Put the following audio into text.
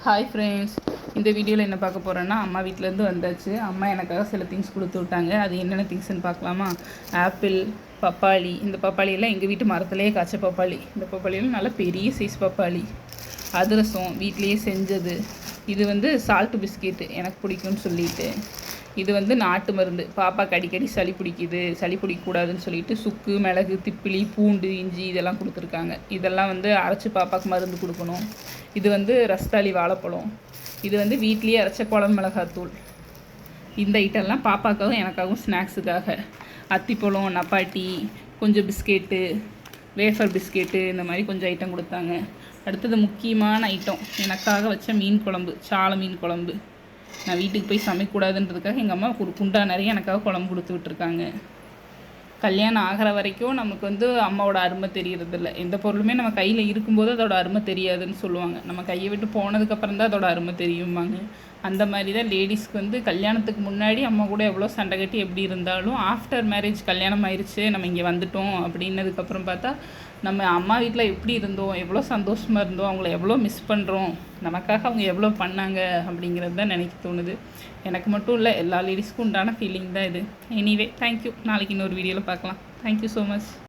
Hi friends, இந்த வீடியோவில் என்ன பார்க்க போகிறேன்னா, அம்மா வீட்டிலேருந்து வந்தாச்சு. அம்மா எனக்காக சில திங்ஸ் கொடுத்து விட்டாங்க. அது என்னென்ன திங்ஸ்ன்னு பார்க்கலாமா? ஆப்பிள், பப்பாளி. இந்த பப்பாளியெல்லாம் எங்கள் வீட்டு மரத்துலேயே காய்ச்ச பப்பாளி. இந்த பப்பாளியெல்லாம் நல்லா பெரிய சைஸ் பப்பாளி. அதிரசம் வீட்லேயே செஞ்சது. இது வந்து சால்ட்டு பிஸ்கெட்டு, எனக்கு பிடிக்கும்னு சொல்லிட்டு. இது நாட்டு மருந்து. பாப்பாக்கு அடிக்கடி சளி பிடிக்குது, சளி பிடிக்கக்கூடாதுன்னு சொல்லிட்டு சுக்கு, மிளகு, திப்பிலி, பூண்டு, இஞ்சி இதெல்லாம் கொடுத்துருக்காங்க. இதெல்லாம் அரைச்சி பாப்பாவுக்கு மருந்து கொடுக்கணும். இது ரஸ்தாளி வாழைப்பழம். இது வீட்லேயே அரைச்ச குழம்பு மிளகாத்தூள். இந்த ஐட்டம்லாம் பாப்பாக்காகவும் எனக்காகவும் ஸ்நாக்ஸுக்காக. அத்திப்பழம், நப்பாட்டி, கொஞ்சம் பிஸ்கெட்டு, வேஃபர் பிஸ்கெட்டு, இந்த மாதிரி கொஞ்சம் ஐட்டம் கொடுத்தாங்க. அடுத்தது முக்கியமான ஐட்டம், எனக்காக வச்ச மீன் குழம்பு, சாலை மீன் குழம்பு. நான் வீட்டுக்கு போய் சமைக்கக்கூடாதுன்றதுக்காக எங்கள் அம்மா ஒரு குண்டா நிறைய எனக்காக குழம்பு கொடுத்து விட்டுருக்காங்க. கல்யாணம் ஆகிற வரைக்கும் நமக்கு அம்மாவோட அருமை தெரியறதில்ல. எந்த பொருளுமே நம்ம கையில் இருக்கும்போது அதோட அருமை தெரியாதுன்னு சொல்லுவாங்க. நம்ம கையை விட்டு போனதுக்கப்புறம் தான் அதோட அருமை தெரியுமாங்க. அந்த மாதிரி தான் லேடிஸ்க்கு கல்யாணத்துக்கு முன்னாடி அம்மா கூட எவ்வளோ சண்டை கட்டி எப்படி இருந்தாலும், ஆஃப்டர் மேரேஜ் கல்யாணம் ஆயிடுச்சு, நம்ம இங்கே வந்துட்டோம் அப்படின்னதுக்கப்புறம் பார்த்தா நம்ம அம்மா வீட்டில் எப்படி இருந்தோம், எவ்வளோ சந்தோஷமாக இருந்தோம், அவங்கள எவ்வளோ மிஸ் பண்ணுறோம், நமக்காக அவங்க எவ்வளோ பண்ணாங்க அப்படிங்கிறது தான் நினைக்க தோணுது. எனக்கு மட்டும் இல்லை, எல்லா லேடிஸ்க்கும் உண்டான ஃபீலிங் தான் இது. Anyway, thank you. நாளைக்கு இன்னொரு வீடியோவில் பார்க்கலாம். Thank you so much.